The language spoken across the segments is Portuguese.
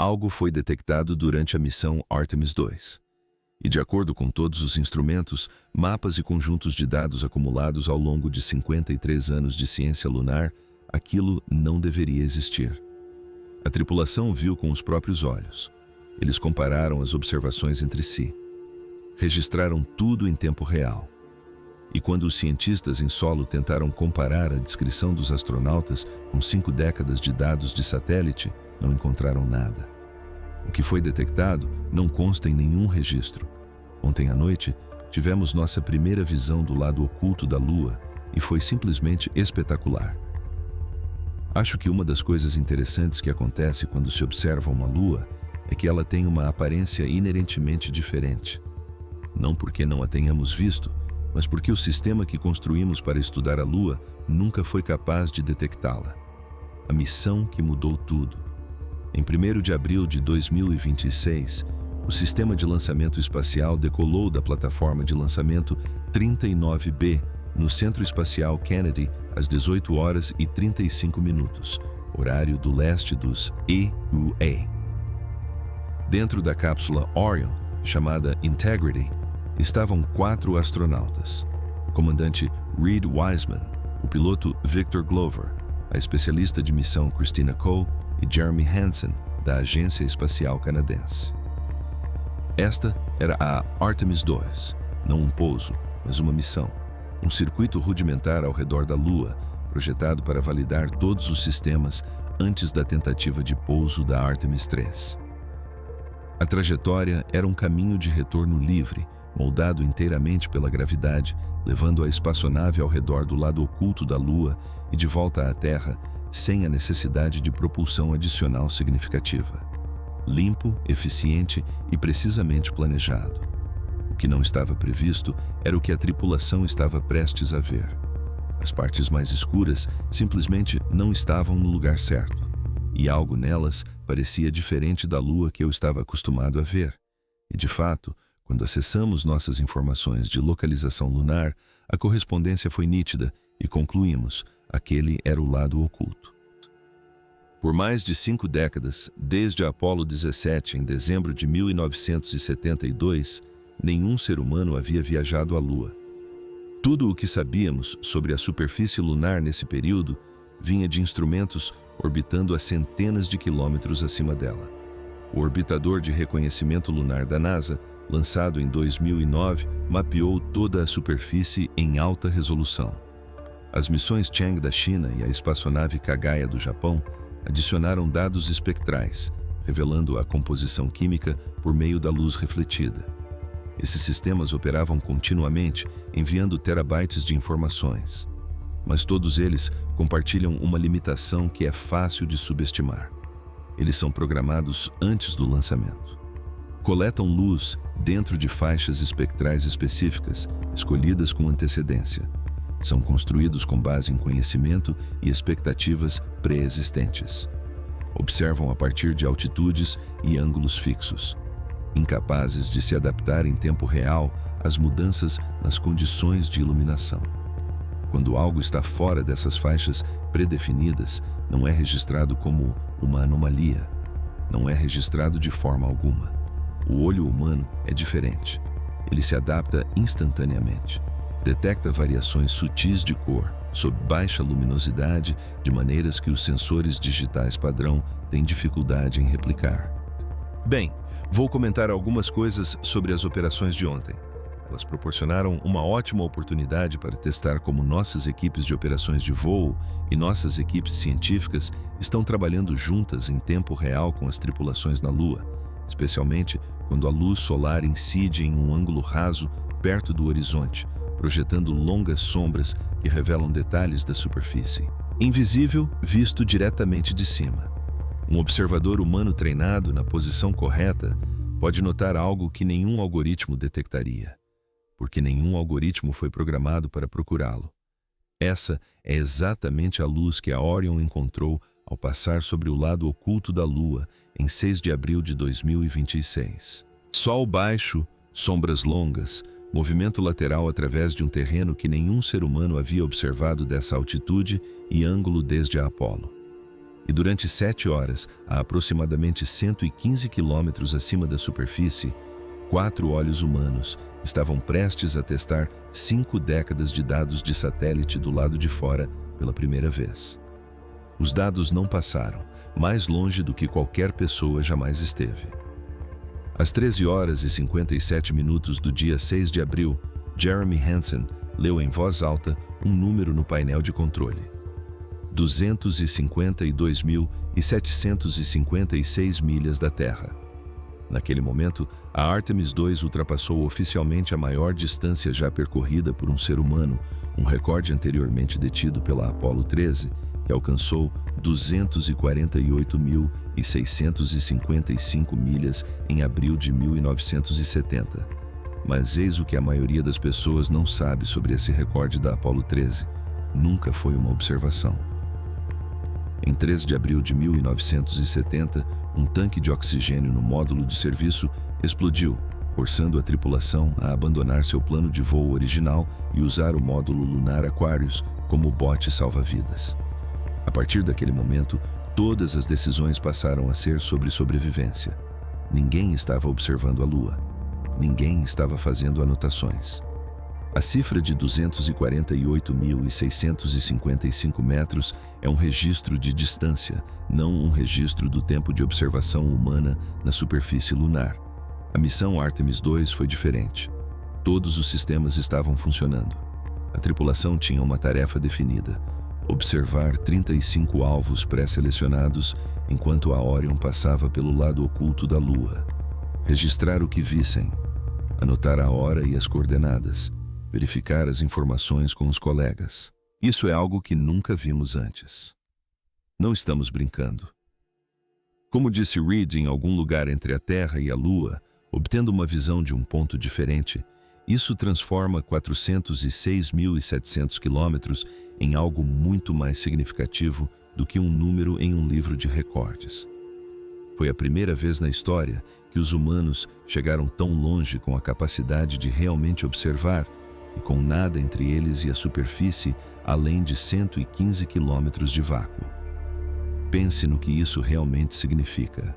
algo foi detectado durante a missão Artemis II. E de acordo com todos os instrumentos, mapas e conjuntos de dados acumulados ao longo de 53 anos de ciência lunar, aquilo não deveria existir. A tripulação viu com os próprios olhos. Eles compararam as observações entre si. Registraram tudo em tempo real. E quando os cientistas em solo tentaram comparar a descrição dos astronautas com 5 décadas de dados de satélite, não encontraram nada. O que foi detectado não consta em nenhum registro. Ontem à noite, tivemos nossa primeira visão do lado oculto da Lua e foi simplesmente espetacular. Acho que uma das coisas interessantes que acontece quando se observa uma Lua é que ela tem uma aparência inerentemente diferente. Não porque não a tenhamos visto, mas porque o sistema que construímos para estudar a Lua nunca foi capaz de detectá-la. A missão que mudou tudo. Em 1º de abril de 2026, o sistema de lançamento espacial decolou da plataforma de lançamento 39B no Centro Espacial Kennedy às 18 horas e 35 minutos, horário do leste dos EUA. Dentro da cápsula Orion, chamada Integrity, estavam 4 astronautas: o comandante Reed Wiseman, o piloto Victor Glover, a especialista de missão Christina Cole e Jeremy Hansen, da Agência Espacial Canadense. Esta era a Artemis II, não um pouso, mas uma missão, um circuito rudimentar ao redor da Lua, projetado para validar todos os sistemas antes da tentativa de pouso da Artemis III. A trajetória era um caminho de retorno livre, moldado inteiramente pela gravidade, levando a espaçonave ao redor do lado oculto da Lua e de volta à Terra, sem a necessidade de propulsão adicional significativa. Limpo, eficiente e precisamente planejado. O que não estava previsto era o que a tripulação estava prestes a ver. As partes mais escuras simplesmente não estavam no lugar certo, e algo nelas parecia diferente da Lua que eu estava acostumado a ver. E, de fato, quando acessamos nossas informações de localização lunar, a correspondência foi nítida e concluímos: aquele era o lado oculto. Por mais de 5 décadas, desde a Apollo 17 em dezembro de 1972, nenhum ser humano havia viajado à Lua. Tudo o que sabíamos sobre a superfície lunar nesse período vinha de instrumentos orbitando a centenas de quilômetros acima dela. O orbitador de reconhecimento lunar da NASA, lançado em 2009, mapeou toda a superfície em alta resolução. As missões Chang da China e a espaçonave Kagaya do Japão adicionaram dados espectrais, revelando a composição química por meio da luz refletida. Esses sistemas operavam continuamente, enviando terabytes de informações. Mas todos eles compartilham uma limitação que é fácil de subestimar. Eles são programados antes do lançamento. Coletam luz dentro de faixas espectrais específicas, escolhidas com antecedência. São construídos com base em conhecimento e expectativas pré-existentes. Observam a partir de altitudes e ângulos fixos, incapazes de se adaptar em tempo real às mudanças nas condições de iluminação. Quando algo está fora dessas faixas predefinidas, não é registrado como uma anomalia. Não é registrado de forma alguma. O olho humano é diferente. Ele se adapta instantaneamente. Detecta variações sutis de cor, sob baixa luminosidade, de maneiras que os sensores digitais padrão têm dificuldade em replicar. Bem, vou comentar algumas coisas sobre as operações de ontem. Elas proporcionaram uma ótima oportunidade para testar como nossas equipes de operações de voo e nossas equipes científicas estão trabalhando juntas em tempo real com as tripulações na Lua, especialmente quando a luz solar incide em um ângulo raso perto do horizonte, projetando longas sombras que revelam detalhes da superfície. Invisível, visto diretamente de cima. Um observador humano treinado na posição correta pode notar algo que nenhum algoritmo detectaria, porque nenhum algoritmo foi programado para procurá-lo. Essa é exatamente a luz que a Orion encontrou ao passar sobre o lado oculto da Lua em 6 de abril de 2026. Sol baixo, sombras longas, movimento lateral através de um terreno que nenhum ser humano havia observado dessa altitude e ângulo desde a Apollo. E durante 7 horas, a aproximadamente 115 quilômetros acima da superfície, 4 olhos humanos estavam prestes a testar 5 décadas de dados de satélite do lado de fora pela primeira vez. Os dados não passaram, mais longe do que qualquer pessoa jamais esteve. Às 13 horas e 57 minutos do dia 6 de abril, Jeremy Hansen leu em voz alta um número no painel de controle. 252.756 milhas da Terra. Naquele momento, a Artemis II ultrapassou oficialmente a maior distância já percorrida por um ser humano, um recorde anteriormente detido pela Apollo 13, que alcançou 248.655 milhas em abril de 1970. Mas eis o que a maioria das pessoas não sabe sobre esse recorde da Apollo 13. Nunca foi uma observação. Em 3 de abril de 1970, um tanque de oxigênio no módulo de serviço explodiu, forçando a tripulação a abandonar seu plano de voo original e usar o módulo lunar Aquarius como bote salva-vidas. A partir daquele momento, todas as decisões passaram a ser sobre sobrevivência. Ninguém estava observando a Lua. Ninguém estava fazendo anotações. A cifra de 248.655 metros é um registro de distância, não um registro do tempo de observação humana na superfície lunar. A missão Artemis II foi diferente. Todos os sistemas estavam funcionando. A tripulação tinha uma tarefa definida: observar 35 alvos pré-selecionados enquanto a Orion passava pelo lado oculto da Lua. Registrar o que vissem, anotar a hora e as coordenadas, verificar as informações com os colegas. Isso é algo que nunca vimos antes. Não estamos brincando. Como disse Reed em algum lugar entre a Terra e a Lua, obtendo uma visão de um ponto diferente, isso transforma 406.700 quilômetros em algo muito mais significativo do que um número em um livro de recordes. Foi a primeira vez na história que os humanos chegaram tão longe com a capacidade de realmente observar, e com nada entre eles e a superfície além de 115 quilômetros de vácuo. Pense no que isso realmente significa.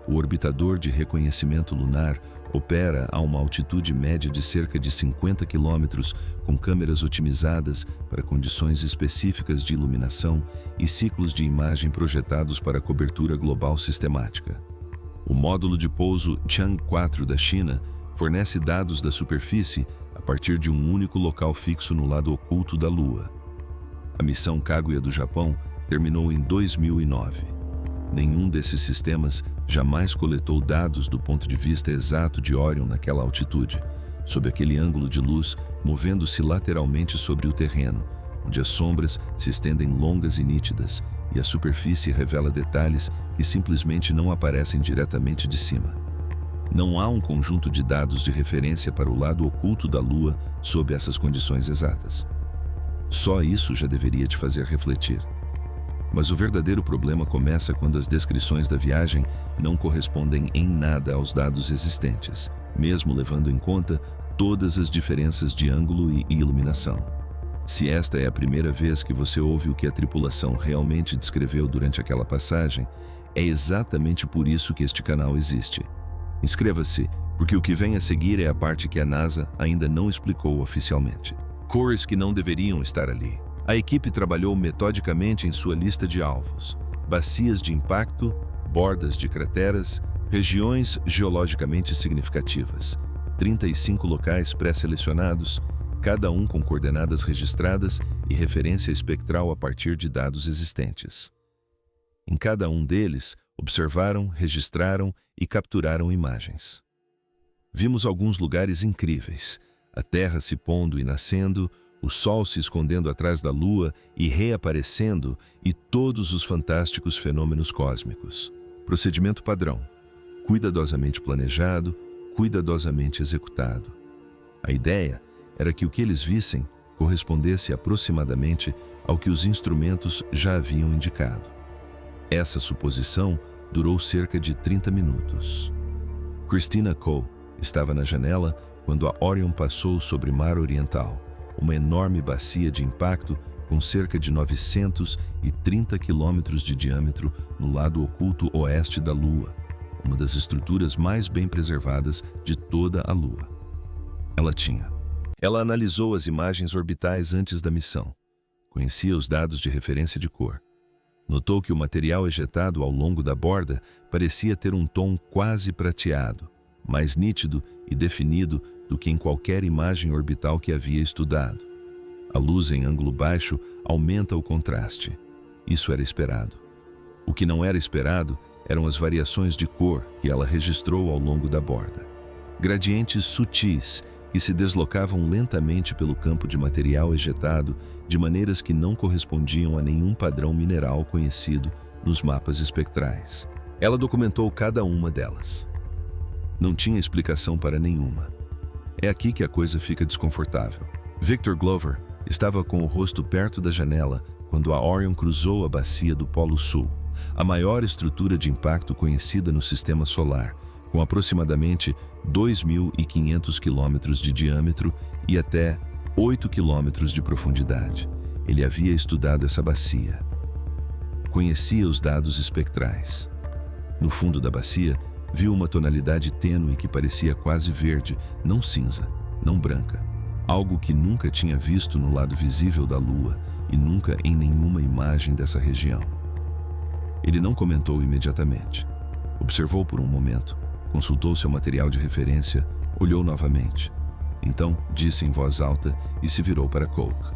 O orbitador de reconhecimento lunar opera a uma altitude média de cerca de 50 quilômetros, com câmeras otimizadas para condições específicas de iluminação e ciclos de imagem projetados para cobertura global sistemática. O módulo de pouso Chang'e 4 da China fornece dados da superfície a partir de um único local fixo no lado oculto da Lua. A missão Kaguya do Japão terminou em 2009. Nenhum desses sistemas jamais coletou dados do ponto de vista exato de Orion naquela altitude, sob aquele ângulo de luz, movendo-se lateralmente sobre o terreno, onde as sombras se estendem longas e nítidas, e a superfície revela detalhes que simplesmente não aparecem diretamente de cima. Não há um conjunto de dados de referência para o lado oculto da Lua sob essas condições exatas. Só isso já deveria te fazer refletir. Mas o verdadeiro problema começa quando as descrições da viagem não correspondem em nada aos dados existentes, mesmo levando em conta todas as diferenças de ângulo e iluminação. Se esta é a primeira vez que você ouve o que a tripulação realmente descreveu durante aquela passagem, é exatamente por isso que este canal existe. Inscreva-se, porque o que vem a seguir é a parte que a NASA ainda não explicou oficialmente. Cores que não deveriam estar ali. A equipe trabalhou metodicamente em sua lista de alvos: bacias de impacto, bordas de crateras, regiões geologicamente significativas, 35 locais pré-selecionados, cada um com coordenadas registradas e referência espectral a partir de dados existentes. Em cada um deles, observaram, registraram e capturaram imagens. Vimos alguns lugares incríveis: a Terra se pondo e nascendo, o Sol se escondendo atrás da Lua e reaparecendo, e todos os fantásticos fenômenos cósmicos. Procedimento padrão: cuidadosamente planejado, cuidadosamente executado. A ideia era que o que eles vissem correspondesse aproximadamente ao que os instrumentos já haviam indicado. Essa suposição durou cerca de 30 minutos. Christina Cole estava na janela quando a Orion passou sobre Mar Oriental, uma enorme bacia de impacto com cerca de 930 quilômetros de diâmetro no lado oculto oeste da Lua, uma das estruturas mais bem preservadas de toda a Lua. Ela analisou as imagens orbitais antes da missão. Conhecia os dados de referência de cor. Notou que o material ejetado ao longo da borda parecia ter um tom quase prateado, mais nítido e definido do que em qualquer imagem orbital que havia estudado. A luz em ângulo baixo aumenta o contraste. Isso era esperado. O que não era esperado eram as variações de cor que ela registrou ao longo da borda. Gradientes sutis que se deslocavam lentamente pelo campo de material ejetado de maneiras que não correspondiam a nenhum padrão mineral conhecido nos mapas espectrais. Ela documentou cada uma delas. Não tinha explicação para nenhuma. É aqui que a coisa fica desconfortável. Victor Glover estava com o rosto perto da janela quando a Orion cruzou a bacia do Polo Sul, a maior estrutura de impacto conhecida no Sistema Solar, com aproximadamente 2.500 quilômetros de diâmetro e até 8 quilômetros de profundidade. Ele havia estudado essa bacia. Conhecia os dados espectrais. No fundo da bacia, viu uma tonalidade tênue que parecia quase verde, não cinza, não branca. Algo que nunca tinha visto no lado visível da Lua e nunca em nenhuma imagem dessa região. Ele não comentou imediatamente. Observou por um momento, consultou seu material de referência, olhou novamente. Então, disse em voz alta e se virou para Coke.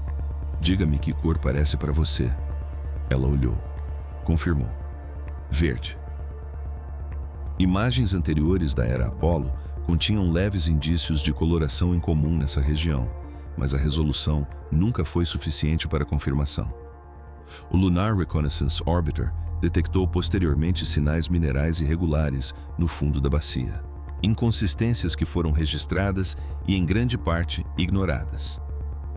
Diga-me que cor parece para você. Ela olhou. Confirmou. Verde. Imagens anteriores da era Apollo continham leves indícios de coloração em comum nessa região, mas a resolução nunca foi suficiente para confirmação. O Lunar Reconnaissance Orbiter detectou posteriormente sinais minerais irregulares no fundo da bacia. Inconsistências que foram registradas e, em grande parte, ignoradas.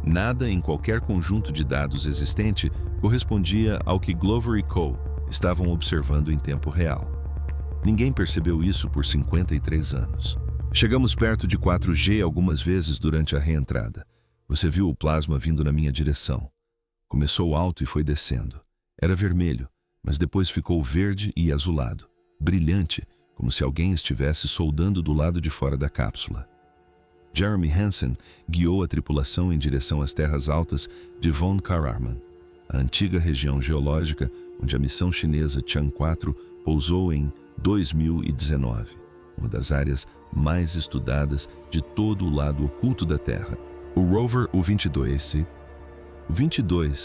Nada em qualquer conjunto de dados existente correspondia ao que Glover e Co. estavam observando em tempo real. Ninguém percebeu isso por 53 anos. Chegamos perto de 4G algumas vezes durante a reentrada. Você viu o plasma vindo na minha direção. Começou alto e foi descendo. Era vermelho, mas depois ficou verde e azulado, brilhante, como se alguém estivesse soldando do lado de fora da cápsula. Jeremy Hansen guiou a tripulação em direção às terras altas de Von Karaman, a antiga região geológica onde a missão chinesa Chang 4 pousou em 2019, uma das áreas mais estudadas de todo o lado oculto da Terra. O rover U-22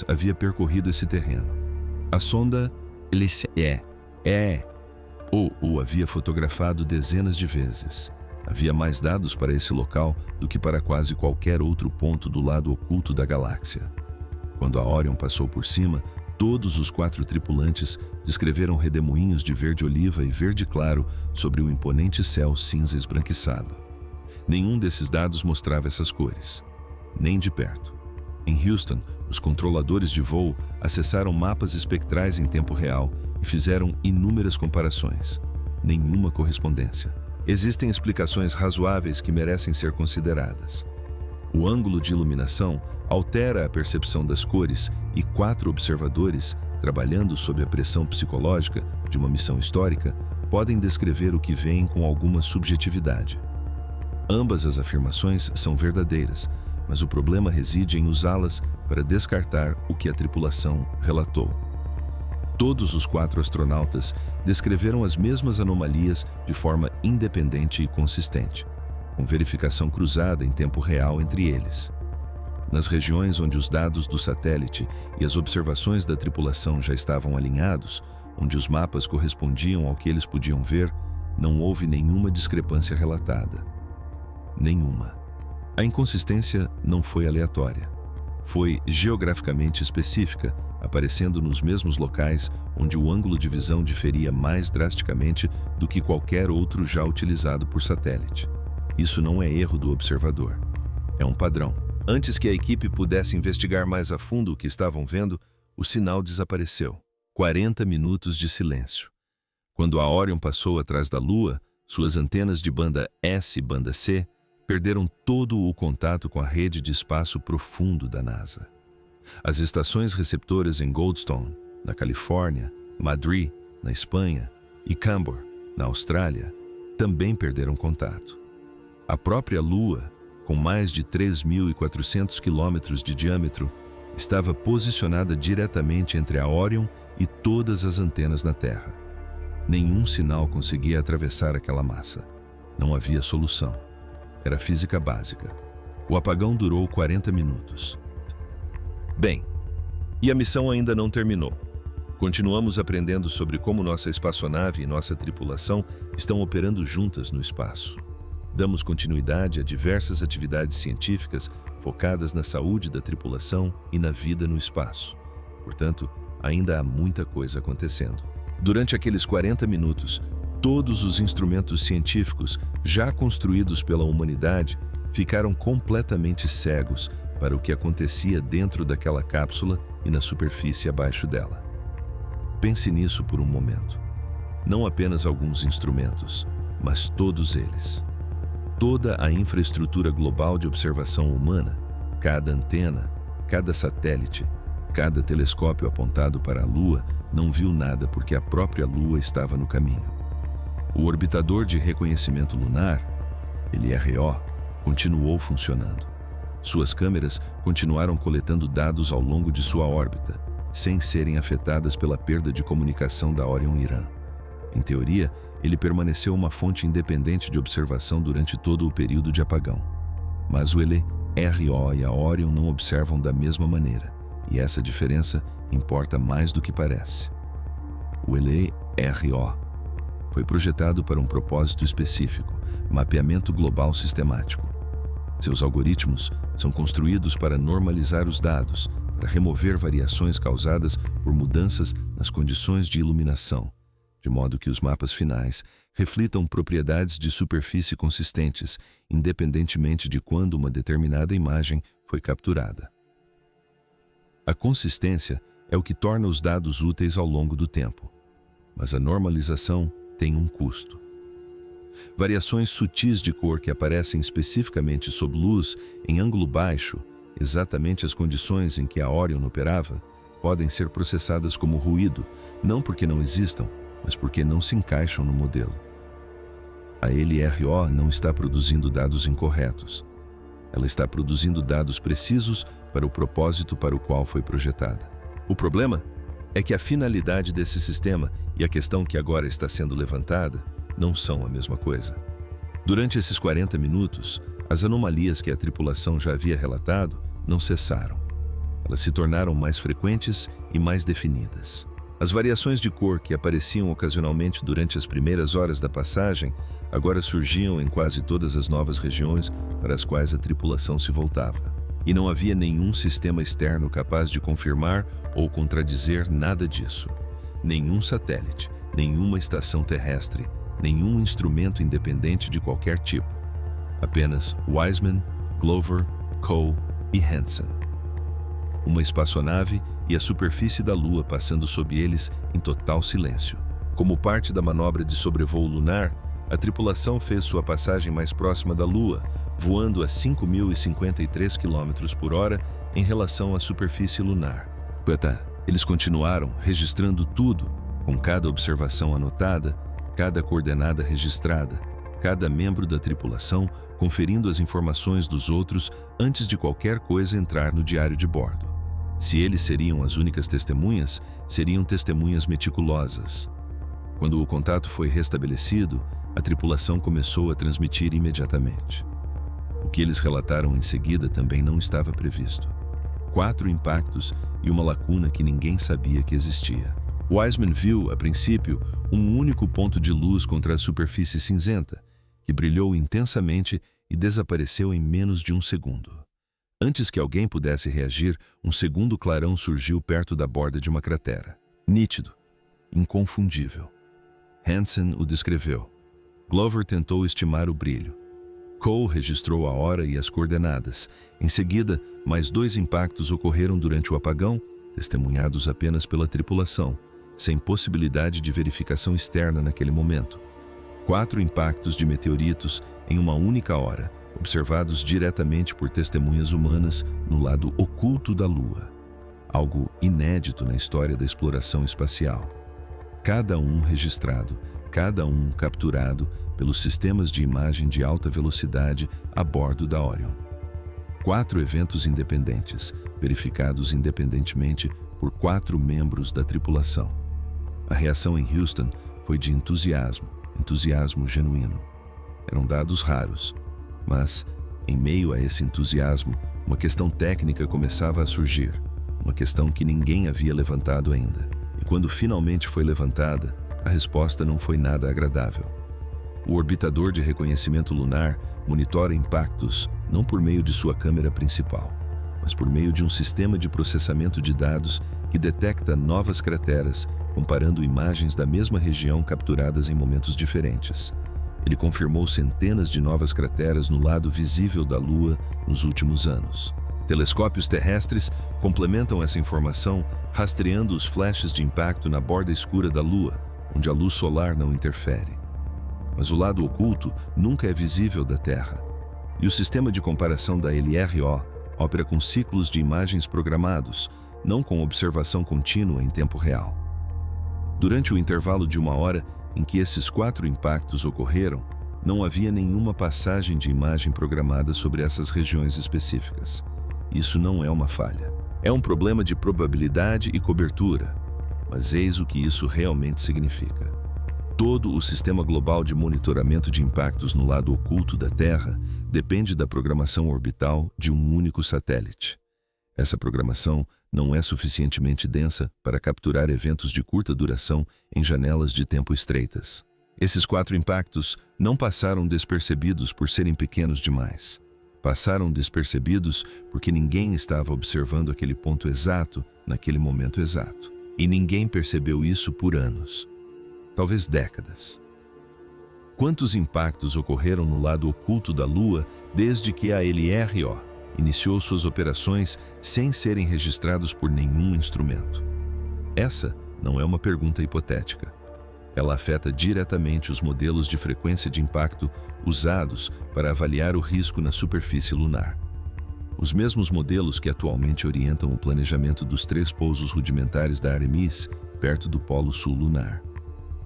havia percorrido esse terreno. A sonda o havia fotografado dezenas de vezes. Havia mais dados para esse local do que para quase qualquer outro ponto do lado oculto da galáxia. Quando a Orion passou por cima, todos os 4 tripulantes descreveram redemoinhos de verde-oliva e verde claro sobre o imponente céu cinza esbranquiçado. Nenhum desses dados mostrava essas cores, nem de perto. Em Houston, os controladores de voo acessaram mapas espectrais em tempo real e fizeram inúmeras comparações. Nenhuma correspondência. Existem explicações razoáveis que merecem ser consideradas. O ângulo de iluminação altera a percepção das cores e 4 observadores, trabalhando sob a pressão psicológica de uma missão histórica, podem descrever o que veem com alguma subjetividade. Ambas as afirmações são verdadeiras, mas o problema reside em usá-las para descartar o que a tripulação relatou. Todos os 4 astronautas descreveram as mesmas anomalias de forma independente e consistente, com verificação cruzada em tempo real entre eles. Nas regiões onde os dados do satélite e as observações da tripulação já estavam alinhados, onde os mapas correspondiam ao que eles podiam ver, não houve nenhuma discrepância relatada. Nenhuma. A inconsistência não foi aleatória. Foi geograficamente específica, aparecendo nos mesmos locais onde o ângulo de visão diferia mais drasticamente do que qualquer outro já utilizado por satélite. Isso não é erro do observador. É um padrão. Antes que a equipe pudesse investigar mais a fundo o que estavam vendo, o sinal desapareceu. 40 minutos de silêncio. Quando a Orion passou atrás da Lua, suas antenas de banda S e banda C perderam todo o contato com a rede de espaço profundo da NASA. As estações receptoras em Goldstone, na Califórnia, Madrid, na Espanha, e Canberra, na Austrália, também perderam contato. A própria Lua, com mais de 3.400 quilômetros de diâmetro, estava posicionada diretamente entre a Orion e todas as antenas na Terra. Nenhum sinal conseguia atravessar aquela massa. Não havia solução. Era física básica. O apagão durou 40 minutos. Bem, e a missão ainda não terminou. Continuamos aprendendo sobre como nossa espaçonave e nossa tripulação estão operando juntas no espaço. Damos continuidade a diversas atividades científicas focadas na saúde da tripulação e na vida no espaço. Portanto, ainda há muita coisa acontecendo. Durante aqueles 40 minutos, todos os instrumentos científicos já construídos pela humanidade ficaram completamente cegos para o que acontecia dentro daquela cápsula e na superfície abaixo dela. Pense nisso por um momento. Não apenas alguns instrumentos, mas todos eles. Toda a infraestrutura global de observação humana, cada antena, cada satélite, cada telescópio apontado para a Lua não viu nada porque a própria Lua estava no caminho. O orbitador de reconhecimento lunar, LRO, continuou funcionando. Suas câmeras continuaram coletando dados ao longo de sua órbita, sem serem afetadas pela perda de comunicação da Orion Irã. Em teoria, ele permaneceu uma fonte independente de observação durante todo o período de apagão. Mas o LRO e a Orion não observam da mesma maneira, e essa diferença importa mais do que parece. O LRO foi projetado para um propósito específico, mapeamento global sistemático. Seus algoritmos são construídos para normalizar os dados, para remover variações causadas por mudanças nas condições de iluminação, de modo que os mapas finais reflitam propriedades de superfície consistentes, independentemente de quando uma determinada imagem foi capturada. A consistência é o que torna os dados úteis ao longo do tempo, mas a normalização tem um custo. Variações sutis de cor que aparecem especificamente sob luz em ângulo baixo, exatamente as condições em que a Orion operava, podem ser processadas como ruído, não porque não existam, mas porque não se encaixam no modelo. A LRO não está produzindo dados incorretos. Ela está produzindo dados precisos para o propósito para o qual foi projetada. O problema é que a finalidade desse sistema e a questão que agora está sendo levantada não são a mesma coisa. Durante esses 40 minutos, as anomalias que a tripulação já havia relatado não cessaram. Elas se tornaram mais frequentes e mais definidas. As variações de cor que apareciam ocasionalmente durante as primeiras horas da passagem agora surgiam em quase todas as novas regiões para as quais a tripulação se voltava. E não havia nenhum sistema externo capaz de confirmar ou contradizer nada disso. Nenhum satélite, nenhuma estação terrestre, nenhum instrumento independente de qualquer tipo. Apenas Wiseman, Glover, Coe e Hansen. Uma espaçonave e a superfície da Lua passando sob eles em total silêncio. Como parte da manobra de sobrevoo lunar, a tripulação fez sua passagem mais próxima da Lua, voando a 5.053 km por hora em relação à superfície lunar. Eles continuaram registrando tudo, com cada observação anotada, cada coordenada registrada, cada membro da tripulação conferindo as informações dos outros antes de qualquer coisa entrar no diário de bordo. Se eles seriam as únicas testemunhas, seriam testemunhas meticulosas. Quando o contato foi restabelecido, a tripulação começou a transmitir imediatamente. O que eles relataram em seguida também não estava previsto. 4 impactos e uma lacuna que ninguém sabia que existia. Wiseman viu, a princípio, um único ponto de luz contra a superfície cinzenta, que brilhou intensamente e desapareceu em menos de um segundo. Antes que alguém pudesse reagir, um segundo clarão surgiu perto da borda de uma cratera. Nítido, inconfundível. Hansen o descreveu. Glover tentou estimar o brilho. Coe registrou a hora e as coordenadas. Em seguida, mais 2 impactos ocorreram durante o apagão, testemunhados apenas pela tripulação, sem possibilidade de verificação externa naquele momento. 4 impactos de meteoritos em uma única hora, observados diretamente por testemunhas humanas no lado oculto da Lua. algo inédito na história da exploração espacial. Cada um registrado, cada um capturado pelos sistemas de imagem de alta velocidade a bordo da Orion. 4 eventos independentes, verificados independentemente por 4 membros da tripulação. A reação em Houston foi de entusiasmo genuíno. Eram dados raros, mas, em meio a esse entusiasmo, uma questão técnica começava a surgir, uma questão que ninguém havia levantado ainda. E quando finalmente foi levantada, a resposta não foi nada agradável. O orbitador de reconhecimento lunar monitora impactos não por meio de sua câmera principal, mas por meio de um sistema de processamento de dados que detecta novas crateras, comparando imagens da mesma região capturadas em momentos diferentes. Ele confirmou centenas de novas crateras no lado visível da Lua nos últimos anos. Telescópios terrestres complementam essa informação rastreando os flashes de impacto na borda escura da Lua, onde a luz solar não interfere. Mas o lado oculto nunca é visível da Terra. E o sistema de comparação da LRO opera com ciclos de imagens programados, não com observação contínua em tempo real. Durante o intervalo de 1 hora em que esses 4 impactos ocorreram, não havia nenhuma passagem de imagem programada sobre essas regiões específicas. Isso não é uma falha. É um problema de probabilidade e cobertura. Mas eis o que isso realmente significa. Todo o sistema global de monitoramento de impactos no lado oculto da Terra depende da programação orbital de um único satélite. Essa programação não é suficientemente densa para capturar eventos de curta duração em janelas de tempo estreitas. Esses 4 impactos não passaram despercebidos por serem pequenos demais. Passaram despercebidos porque ninguém estava observando aquele ponto exato naquele momento exato. E ninguém percebeu isso por anos. Talvez décadas. Quantos impactos ocorreram no lado oculto da Lua desde que a LRO iniciou suas operações sem serem registrados por nenhum instrumento? Essa não é uma pergunta hipotética. Ela afeta diretamente os modelos de frequência de impacto usados para avaliar o risco na superfície lunar. Os mesmos modelos que atualmente orientam o planejamento dos 3 pousos rudimentares da Artemis perto do Polo Sul lunar.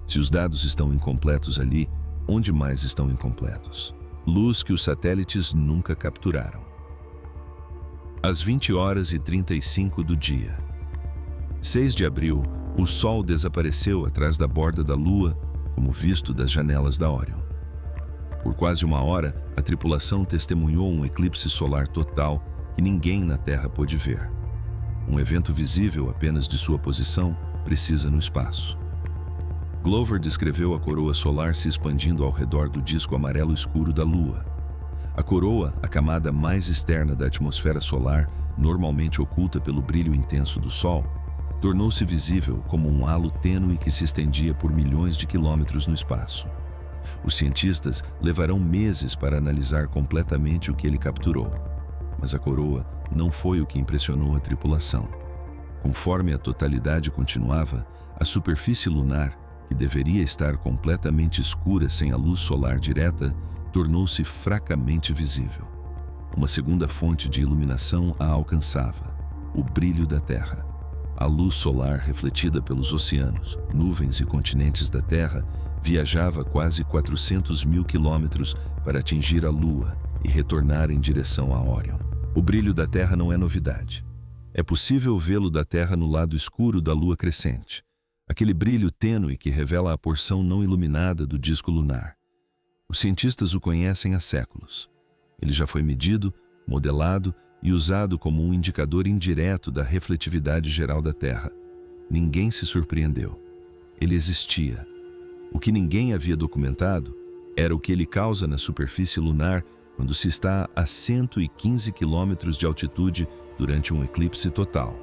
Se os dados estão incompletos ali, onde mais estão incompletos? Luz que os satélites nunca capturaram. Às 20h35 do dia. 6 de abril, o Sol desapareceu atrás da borda da Lua, como visto das janelas da Orion. Por quase 1 hora, a tripulação testemunhou um eclipse solar total que ninguém na Terra pôde ver. Um evento visível apenas de sua posição precisa no espaço. Glover descreveu a coroa solar se expandindo ao redor do disco amarelo escuro da Lua. A coroa, a camada mais externa da atmosfera solar, normalmente oculta pelo brilho intenso do Sol, tornou-se visível como um halo tênue que se estendia por milhões de quilômetros no espaço. Os cientistas levarão meses para analisar completamente o que ele capturou. Mas a coroa não foi o que impressionou a tripulação. Conforme a totalidade continuava, a superfície lunar, que deveria estar completamente escura sem a luz solar direta, tornou-se fracamente visível. Uma segunda fonte de iluminação a alcançava: o brilho da Terra. A luz solar refletida pelos oceanos, nuvens e continentes da Terra viajava quase 400 mil quilômetros para atingir a Lua e retornar em direção a Orion. O brilho da Terra não é novidade. É possível vê-lo da Terra no lado escuro da Lua crescente, aquele brilho tênue que revela a porção não iluminada do disco lunar. Os cientistas o conhecem há séculos. Ele já foi medido, modelado e usado como um indicador indireto da refletividade geral da Terra. Ninguém se surpreendeu. Ele existia. O que ninguém havia documentado era o que ele causa na superfície lunar quando se está a 115 quilômetros de altitude durante um eclipse total,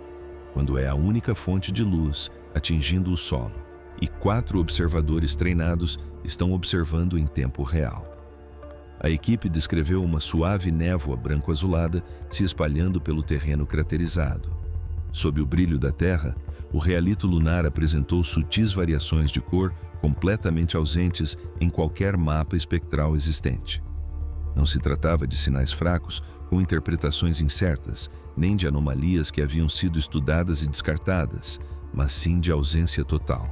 quando é a única fonte de luz atingindo o solo, e 4 observadores treinados estão observando em tempo real. A equipe descreveu uma suave névoa branco-azulada se espalhando pelo terreno craterizado. Sob o brilho da Terra, o realito lunar apresentou sutis variações de cor completamente ausentes em qualquer mapa espectral existente. Não se tratava de sinais fracos com interpretações incertas, nem de anomalias que haviam sido estudadas e descartadas, mas sim de ausência total.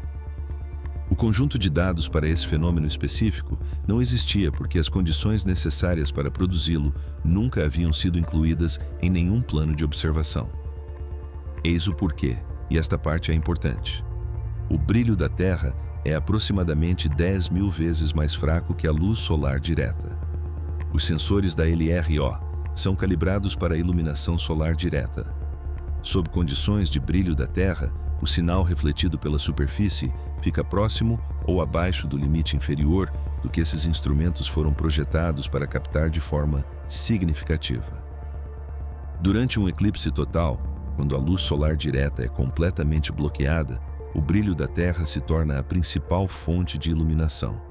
O conjunto de dados para esse fenômeno específico não existia porque as condições necessárias para produzi-lo nunca haviam sido incluídas em nenhum plano de observação. Eis o porquê, e esta parte é importante. O brilho da Terra é aproximadamente 10.000 vezes mais fraco que a luz solar direta. Os sensores da LRO são calibrados para a iluminação solar direta. Sob condições de brilho da Terra, o sinal refletido pela superfície fica próximo ou abaixo do limite inferior do que esses instrumentos foram projetados para captar de forma significativa. Durante um eclipse total, quando a luz solar direta é completamente bloqueada, o brilho da Terra se torna a principal fonte de iluminação.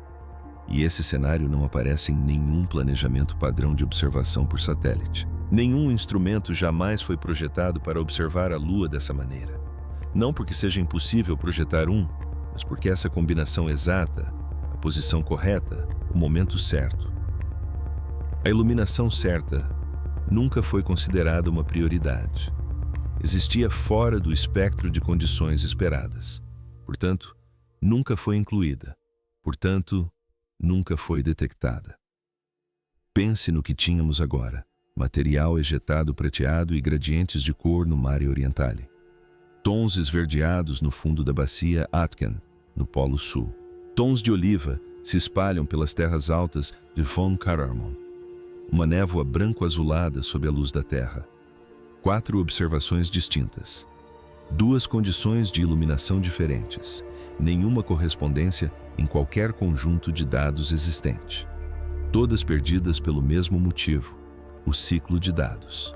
E esse cenário não aparece em nenhum planejamento padrão de observação por satélite. Nenhum instrumento jamais foi projetado para observar a Lua dessa maneira. Não porque seja impossível projetar um, mas porque essa combinação exata, a posição correta, o momento certo. A iluminação certa nunca foi considerada uma prioridade. Existia fora do espectro de condições esperadas. Portanto, nunca foi incluída. Portanto, nunca foi detectada. Pense no que tínhamos agora: material ejetado prateado e gradientes de cor no Mare Orientale. Tons esverdeados no fundo da bacia Aitken, no Polo Sul. Tons de oliva se espalham pelas terras altas de Von Karaman. Uma névoa branco-azulada sob a luz da Terra. 4 observações distintas. 2 condições de iluminação diferentes. Nenhuma correspondência em qualquer conjunto de dados existente. Todas perdidas pelo mesmo motivo: o ciclo de dados.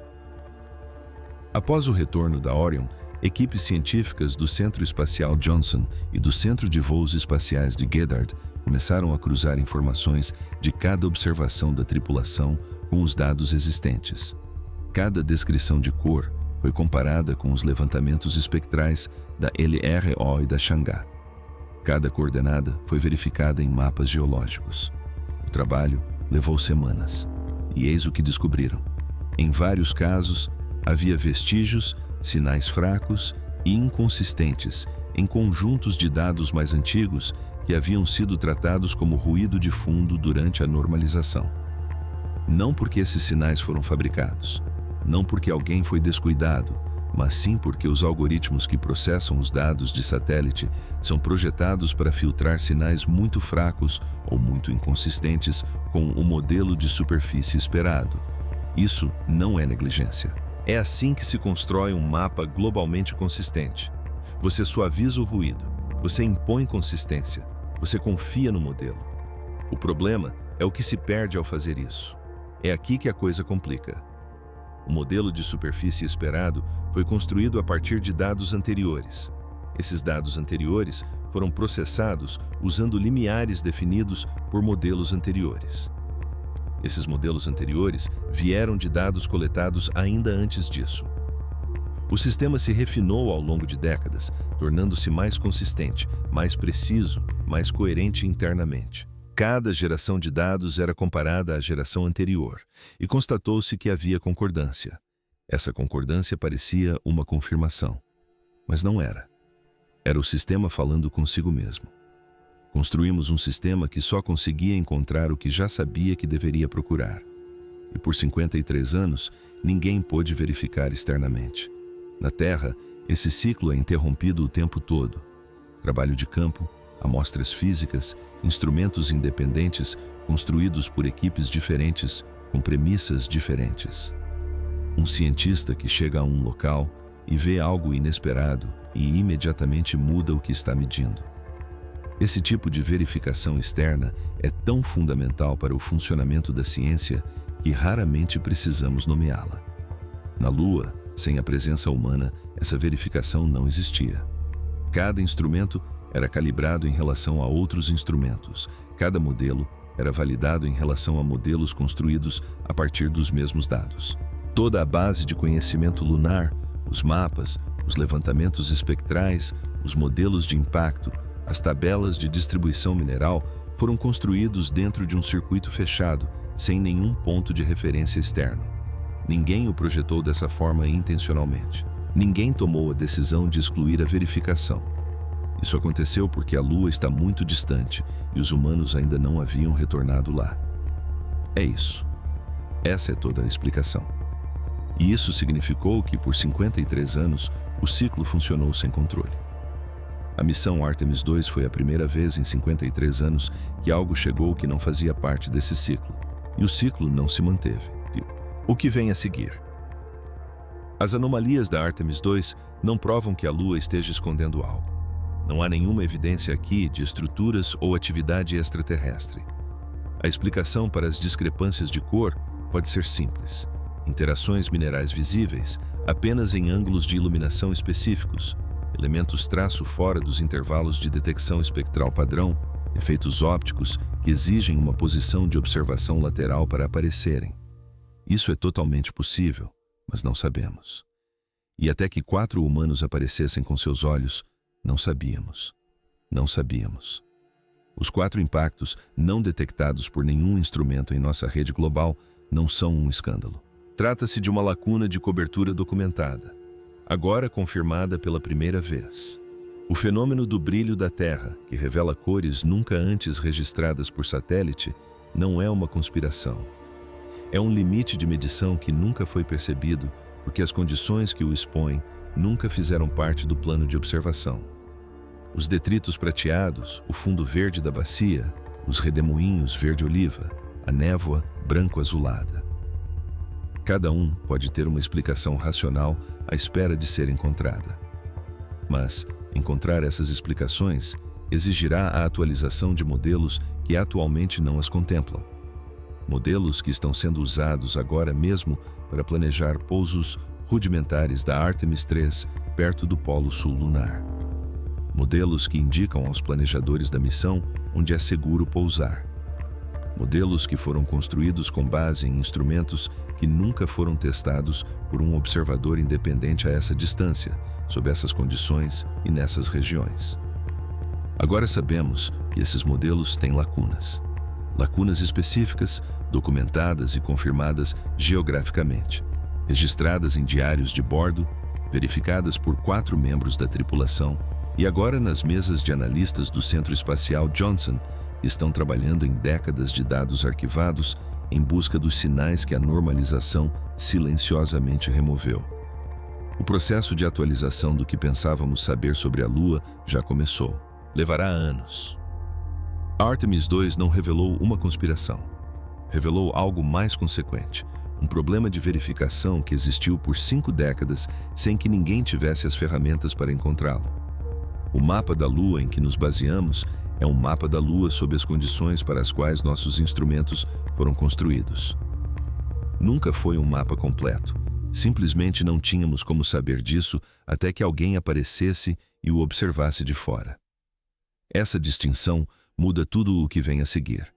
Após o retorno da Orion, equipes científicas do Centro Espacial Johnson e do Centro de Voos Espaciais de Goddard começaram a cruzar informações de cada observação da tripulação com os dados existentes. Cada descrição de cor foi comparada com os levantamentos espectrais da LRO e da Xangá. Cada coordenada foi verificada em mapas geológicos. O trabalho levou semanas. E eis o que descobriram. Em vários casos, havia vestígios, sinais fracos e inconsistentes em conjuntos de dados mais antigos que haviam sido tratados como ruído de fundo durante a normalização. Não porque esses sinais foram fabricados, não porque alguém foi descuidado, mas sim porque os algoritmos que processam os dados de satélite são projetados para filtrar sinais muito fracos ou muito inconsistentes com o modelo de superfície esperado. Isso não é negligência. É assim que se constrói um mapa globalmente consistente. Você suaviza o ruído, você impõe consistência, você confia no modelo. O problema é o que se perde ao fazer isso. É aqui que a coisa complica. O modelo de superfície esperado foi construído a partir de dados anteriores. Esses dados anteriores foram processados usando limiares definidos por modelos anteriores. Esses modelos anteriores vieram de dados coletados ainda antes disso. O sistema se refinou ao longo de décadas, tornando-se mais consistente, mais preciso, mais coerente internamente. Cada geração de dados era comparada à geração anterior, e constatou-se que havia concordância. Essa concordância parecia uma confirmação, mas não era. Era o sistema falando consigo mesmo. Construímos um sistema que só conseguia encontrar o que já sabia que deveria procurar. E por 53 anos, ninguém pôde verificar externamente. Na Terra, esse ciclo é interrompido o tempo todo. Trabalho de campo, amostras físicas, instrumentos independentes construídos por equipes diferentes, com premissas diferentes. Um cientista que chega a um local e vê algo inesperado e imediatamente muda o que está medindo. Esse tipo de verificação externa é tão fundamental para o funcionamento da ciência que raramente precisamos nomeá-la. Na Lua, sem a presença humana, essa verificação não existia. Cada instrumento era calibrado em relação a outros instrumentos. Cada modelo era validado em relação a modelos construídos a partir dos mesmos dados. Toda a base de conhecimento lunar, os mapas, os levantamentos espectrais, os modelos de impacto, as tabelas de distribuição mineral foram construídos dentro de um circuito fechado, sem nenhum ponto de referência externo. Ninguém o projetou dessa forma intencionalmente. Ninguém tomou a decisão de excluir a verificação. Isso aconteceu porque a Lua está muito distante e os humanos ainda não haviam retornado lá. É isso. Essa é toda a explicação. E isso significou que, por 53 anos, o ciclo funcionou sem controle. A missão Artemis II foi a primeira vez em 53 anos que algo chegou que não fazia parte desse ciclo, e o ciclo não se manteve. O que vem a seguir? As anomalias da Artemis II não provam que a Lua esteja escondendo algo. Não há nenhuma evidência aqui de estruturas ou atividade extraterrestre. A explicação para as discrepâncias de cor pode ser simples. Interações minerais visíveis apenas em ângulos de iluminação específicos, elementos traço fora dos intervalos de detecção espectral padrão, efeitos ópticos que exigem uma posição de observação lateral para aparecerem. Isso é totalmente possível, mas não sabemos. E até que 4 humanos aparecessem com seus olhos, não sabíamos. Não sabíamos. Os 4 impactos não detectados por nenhum instrumento em nossa rede global não são um escândalo. Trata-se de uma lacuna de cobertura documentada, agora confirmada pela primeira vez. O fenômeno do brilho da Terra, que revela cores nunca antes registradas por satélite, não é uma conspiração. É um limite de medição que nunca foi percebido porque as condições que o expõem nunca fizeram parte do plano de observação. Os detritos prateados, o fundo verde da bacia, os redemoinhos verde-oliva, a névoa branco-azulada. Cada um pode ter uma explicação racional à espera de ser encontrada. Mas encontrar essas explicações exigirá a atualização de modelos que atualmente não as contemplam. Modelos que estão sendo usados agora mesmo para planejar pousos rudimentares da Artemis III perto do Polo Sul lunar. Modelos que indicam aos planejadores da missão onde é seguro pousar. Modelos que foram construídos com base em instrumentos que nunca foram testados por um observador independente a essa distância, sob essas condições e nessas regiões. Agora sabemos que esses modelos têm lacunas. Lacunas específicas, documentadas e confirmadas geograficamente, registradas em diários de bordo, verificadas por 4 membros da tripulação e agora nas mesas de analistas do Centro Espacial Johnson, que estão trabalhando em décadas de dados arquivados em busca dos sinais que a normalização silenciosamente removeu. O processo de atualização do que pensávamos saber sobre a Lua já começou. Levará anos. A Artemis II não revelou uma conspiração. Revelou algo mais consequente, um problema de verificação que existiu por 5 décadas sem que ninguém tivesse as ferramentas para encontrá-lo. O mapa da Lua em que nos baseamos é um mapa da Lua sob as condições para as quais nossos instrumentos foram construídos. Nunca foi um mapa completo. Simplesmente não tínhamos como saber disso até que alguém aparecesse e o observasse de fora. Essa distinção muda tudo o que vem a seguir.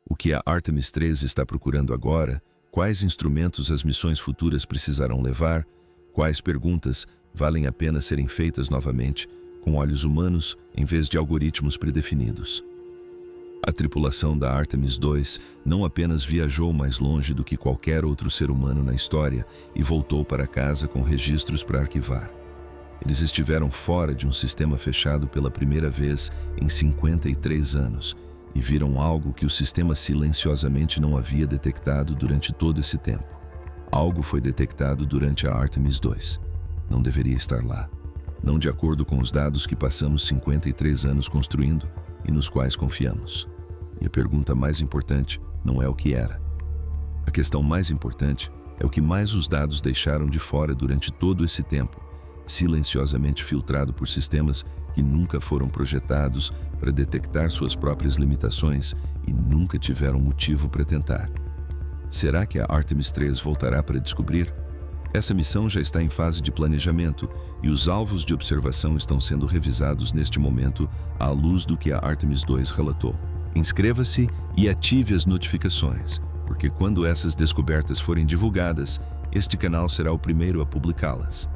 O que a Artemis III está procurando agora, quais instrumentos as missões futuras precisarão levar, quais perguntas valem a pena serem feitas novamente, com olhos humanos em vez de algoritmos predefinidos. A tripulação da Artemis II não apenas viajou mais longe do que qualquer outro ser humano na história e voltou para casa com registros para arquivar. Eles estiveram fora de um sistema fechado pela primeira vez em 53 anos e viram algo que o sistema silenciosamente não havia detectado durante todo esse tempo. Algo foi detectado durante a Artemis II. Não deveria estar lá. Não de acordo com os dados que passamos 53 anos construindo e nos quais confiamos. E a pergunta mais importante não é o que era. A questão mais importante é o que mais os dados deixaram de fora durante todo esse tempo, silenciosamente filtrado por sistemas que nunca foram projetados para detectar suas próprias limitações e nunca tiveram motivo para tentar. Será que a Artemis III voltará para descobrir? Essa missão já está em fase de planejamento e os alvos de observação estão sendo revisados neste momento à luz do que a Artemis II relatou. Inscreva-se e ative as notificações, porque quando essas descobertas forem divulgadas, este canal será o primeiro a publicá-las.